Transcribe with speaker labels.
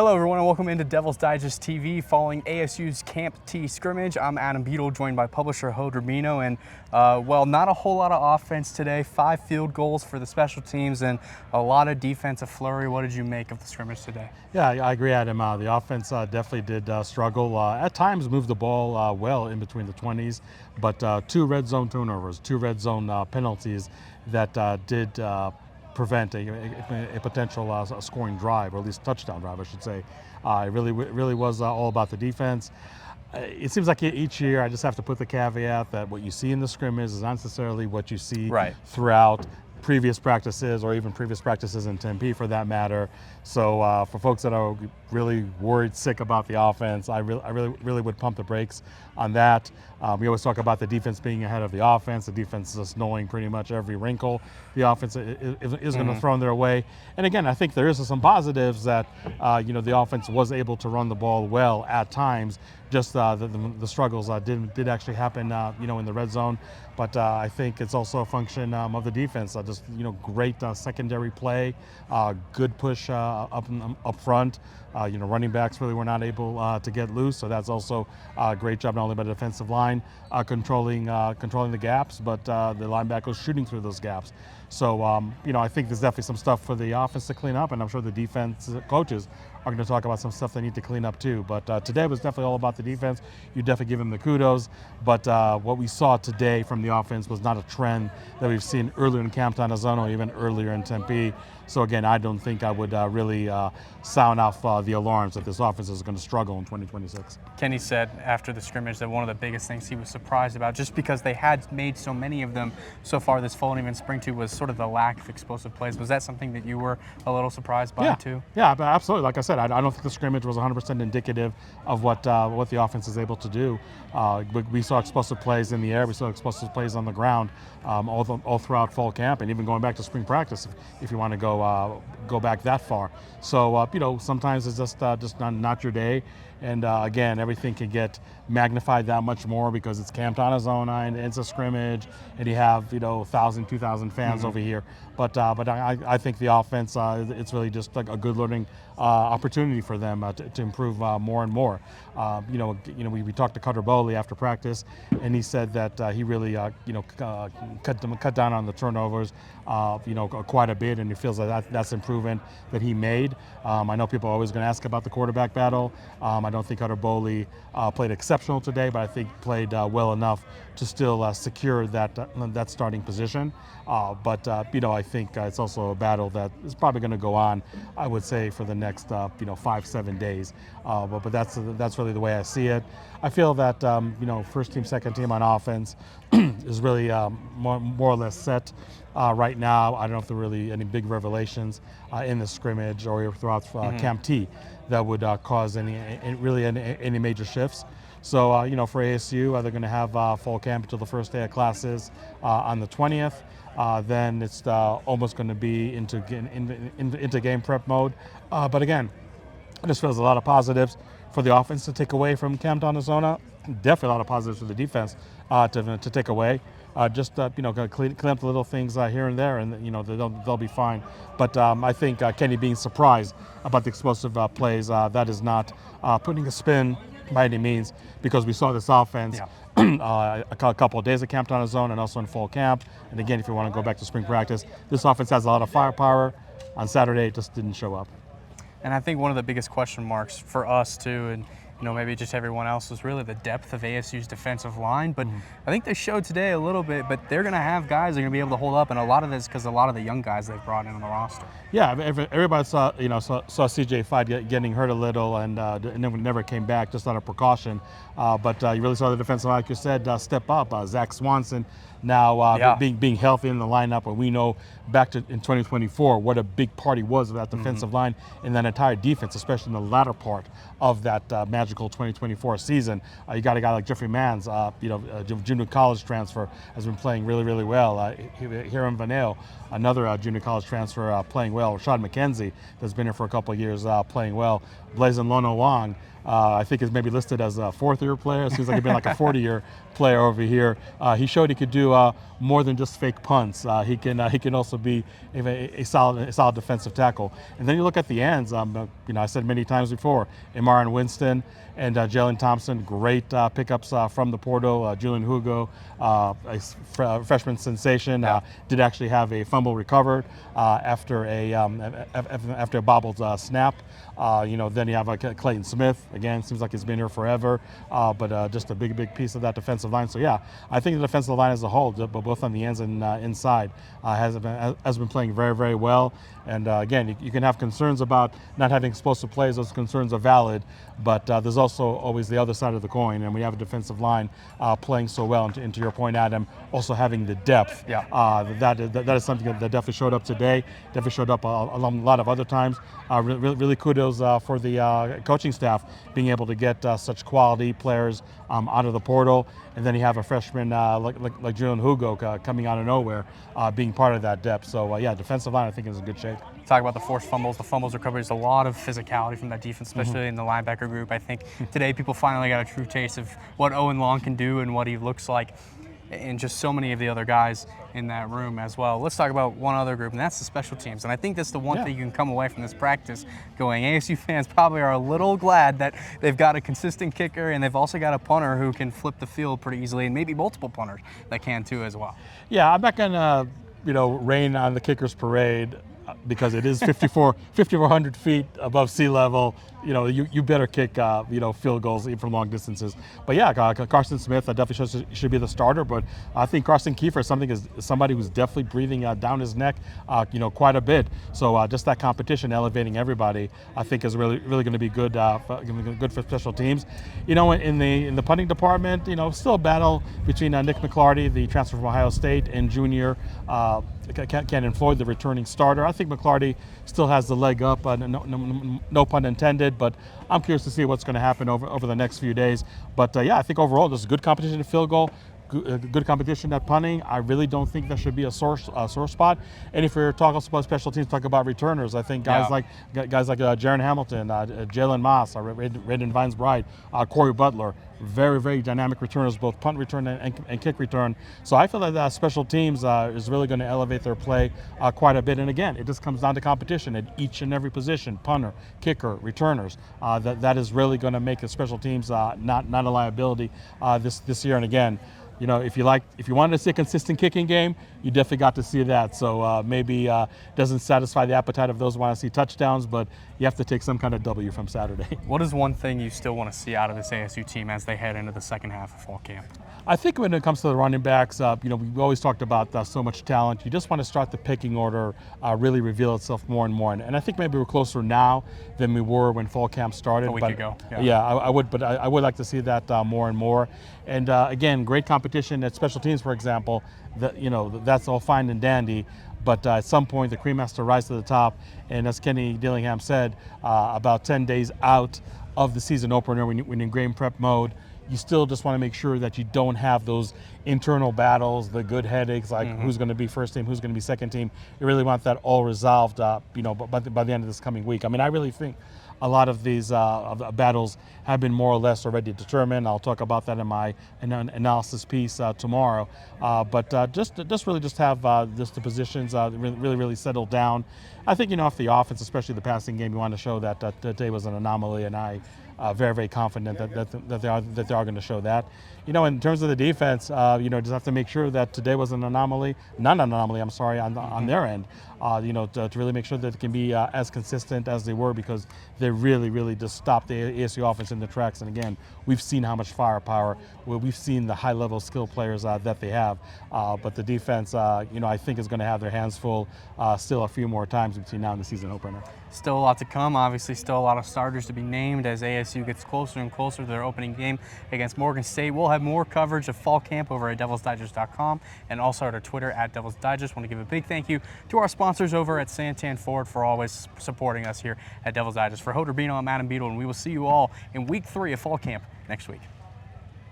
Speaker 1: Hello everyone and welcome into Devil's Digest TV following ASU's Camp T scrimmage. I'm Adam Beadle, joined by publisher Hode Rubino, and well, not a whole lot of offense today. 5 field goals for the special teams and a lot of defensive flurry. What did you make of the scrimmage today?
Speaker 2: Yeah, I agree, Adam. The offense definitely did struggle. At times moved the ball well in between the 20s, but 2 red zone turnovers, 2 red zone penalties that did prevent a potential scoring drive, or at least touchdown drive, I should say. It really was all about the defense. It seems like each year I just have to put the caveat that what you see in the scrimmage is not necessarily what you see throughout previous practices, or even previous practices in Tempe for that matter. So for folks that are really worried sick about the offense, I really would pump the brakes on that. We always talk about the defense being ahead of the offense, the defense just knowing pretty much every wrinkle the offense is going to throw in their way. And again, I think there is some positives that the offense was able to run the ball well at times. Just the struggles did actually happen in the red zone, but I think it's also a function of the defense. Just great secondary play, good push up front. Running backs really were not able to get loose, so that's also a great job not only by the defensive line controlling the gaps, but the linebackers shooting through those gaps. So I think there's definitely some stuff for the offense to clean up, and I'm sure the defense coaches are going to talk about some stuff they need to clean up too. But today was definitely all about the defense. You definitely give them the kudos. But what we saw today from the offense was not a trend that we've seen earlier in Camp Arizona, or even earlier in Tempe. So again, I don't think I would really sound off the alarms that this offense is going to struggle in 2026.
Speaker 1: Kenny said after the scrimmage that one of the biggest things he was surprised about, just because they had made so many of them so far this fall and even spring too, was sort of the lack of explosive plays. Was that something that you were a little surprised by too? Yeah,
Speaker 2: absolutely. Like I said, I don't think the scrimmage was 100% indicative of what the offense is able to do. We saw explosive plays in the air. We saw explosive plays on the ground all throughout fall camp, and even going back to spring practice if you want to go back that far. So sometimes it's just not your day. And again, everything can get magnified that much more because it's Camp Arizona and it's a scrimmage, and you have 1,000, 2,000 fans over here. But I think the offense, it's really just like a good learning opportunity for them to improve more and more. We talked to Cutter Bowley after practice, and he said that he really cut down on the turnovers quite a bit, and he feels like that's improvement that he made. I know people are always going to ask about the quarterback battle. I don't think Cutter Bowley played exceptional today, but I think played well enough to still secure that starting position. But I think it's also a battle that is probably going to go on, I would say, for the next 5-7 days. But that's really the way I see it. I feel that first team, second team on offense is really more or less set right now. I don't know if there are really any big revelations in the scrimmage or throughout Camp T that would cause any major shifts. So for ASU, they're going to have fall camp until the first day of classes on the 20th. Then it's almost going to be into game prep mode. But again, I just feel there's a lot of positives for the offense to take away from Camp Arizona. Definitely a lot of positives for the defense to take away. Just clean up the little things here and there, and they'll be fine. But I think Kenny being surprised about the explosive plays, that is not putting a spin by any means, because we saw this offense a couple of days at Camp Arizona and also in fall camp. And again, if you want to go back to spring practice, this offense has a lot of firepower. On Saturday, it just didn't show up.
Speaker 1: And I think one of the biggest question marks for us too, and maybe just everyone else, was really the depth of ASU's defensive line. But I think they showed today a little bit, but they're going to have guys that are going to be able to hold up, and a lot of this because a lot of the young guys they've brought in on the roster.
Speaker 2: Yeah, everybody saw CJ Fight getting hurt a little and never came back, just out of precaution. But you really saw the defensive line, like you said, step up. Zach Swanson now being healthy in the lineup, and we know back in 2024 what a big part he was of that defensive line and that entire defense, especially in the latter part of that Magic magical 2024 season. You got a guy like Jeffrey Manns, junior college transfer, has been playing really, really well. Hiram Vaneo, another junior college transfer, playing well. Rashad McKenzie, that's been here for a couple of years, playing well. Blazin Lono Wong, I think is maybe listed as a fourth-year player. It seems like he's been like a 40-year player over here. He showed he could do more than just fake punts. He can also be a solid defensive tackle. And then you look at the ends. I said many times before, Amaran Winston and Jalen Thompson, great pickups from the portal. Julian Hugo, a freshman sensation, did actually have a fumble recovered after a bobbled snap. Then you have Clayton Smith. Again, seems like he's been here forever, but just a big piece of that defensive line. So yeah, I think the defensive line as a whole, but both on the ends and inside, has been playing very, very well. And again, you can have concerns about not having explosive plays. Those concerns are valid, but there's also always the other side of the coin. And we have a defensive line playing so well. And to your point, Adam, also having the depth.
Speaker 1: Yeah.
Speaker 2: That is something that definitely showed up today. Definitely showed up a lot of other times. Really kudos for the coaching staff being able to get such quality players out of the portal. And then you have a freshman like Julian Hugo coming out of nowhere, being part of that depth. So yeah, defensive line I think is in good shape.
Speaker 1: Talk about the forced fumbles. The fumbles recovery. There's a lot of physicality from that defense, especially in the linebacker group. I think today people finally got a true taste of what Owen Long can do and what he looks like, and just so many of the other guys in that room as well. Let's talk about one other group, and that's the special teams. And I think that's the one thing you can come away from this practice going, ASU fans probably are a little glad that they've got a consistent kicker, and they've also got a punter who can flip the field pretty easily, and maybe multiple punters that can too as well. Yeah,
Speaker 2: I'm not gonna, rain on the kickers parade, because it is 5,400 feet above sea level. You better kick field goals even from long distances. But yeah, Carson Smith definitely should be the starter. But I think Carson Kiefer is somebody who's definitely breathing down his neck, quite a bit. So just that competition, elevating everybody, I think is really going to be good for special teams. In the punting department, still a battle between Nick McClarty, the transfer from Ohio State, and junior Cannon Floyd, the returning starter. I think McClarty still has the leg up, no pun intended, but I'm curious to see what's going to happen over the next few days. But yeah, I think overall there's good competition at field goal, good competition at punting. I really don't think that should be a sore spot. And if we're talking about special teams, talk about returners. I think guys like Jaron Hamilton, Jalen Moss, Raiden Vines-Bride, Corey Butler, very, very dynamic returners, both punt return and kick return. So I feel that special teams is really going to elevate their play quite a bit. And again, it just comes down to competition at each and every position: punter, kicker, returners. That is really going to make the special teams not a liability this year. And again, if you wanted to see a consistent kicking game, you definitely got to see that. So maybe doesn't satisfy the appetite of those who want to see touchdowns, but you have to take some kind of W from Saturday.
Speaker 1: What is one thing you still want to see out of this ASU team as they head into the second half of fall camp?
Speaker 2: I think when it comes to the running backs, we've always talked about so much talent. You just want to start the picking order really reveal itself more and more. And I think maybe we're closer now than we were when fall camp started.
Speaker 1: A week ago.
Speaker 2: Yeah, I would like to see that more and more. And again, great competition at special teams, for example. That's all fine and dandy. But at some point, the cream has to rise to the top. And as Kenny Dillingham said, about 10 days out of the season opener, when you're in game prep mode, you still just want to make sure that you don't have those internal battles, the good headaches, like who's going to be first team, who's going to be second team. You really want that all resolved, by the end of this coming week. I mean, I really think a lot of these battles have been more or less already determined. I'll talk about that in my analysis piece tomorrow. But just have the positions really settled down. I think if the offense, especially the passing game, you want to show that today was an anomaly, and I very, very confident that they are going to show that. In terms of the defense, just have to make sure that today was not an anomaly, on their end. To really make sure that it can be as consistent as they were, because they really just stopped the ASU offense in the tracks. And again, we've seen how much firepower, we've seen the high-level skill players that they have. But the defense, I think is going to have their hands full still a few more times between now and the season opener.
Speaker 1: Still a lot to come. Obviously, still a lot of starters to be named as ASU ASU gets closer and closer to their opening game against Morgan State. We'll have more coverage of fall camp over at DevilsDigest.com and also at our Twitter at DevilsDigest. Want to give a big thank you to our sponsors over at Santan Ford for always supporting us here at Devil's Digest. For Hoder Bino, I'm Adam Beadle, and we will see you all in week 3 of fall camp next week.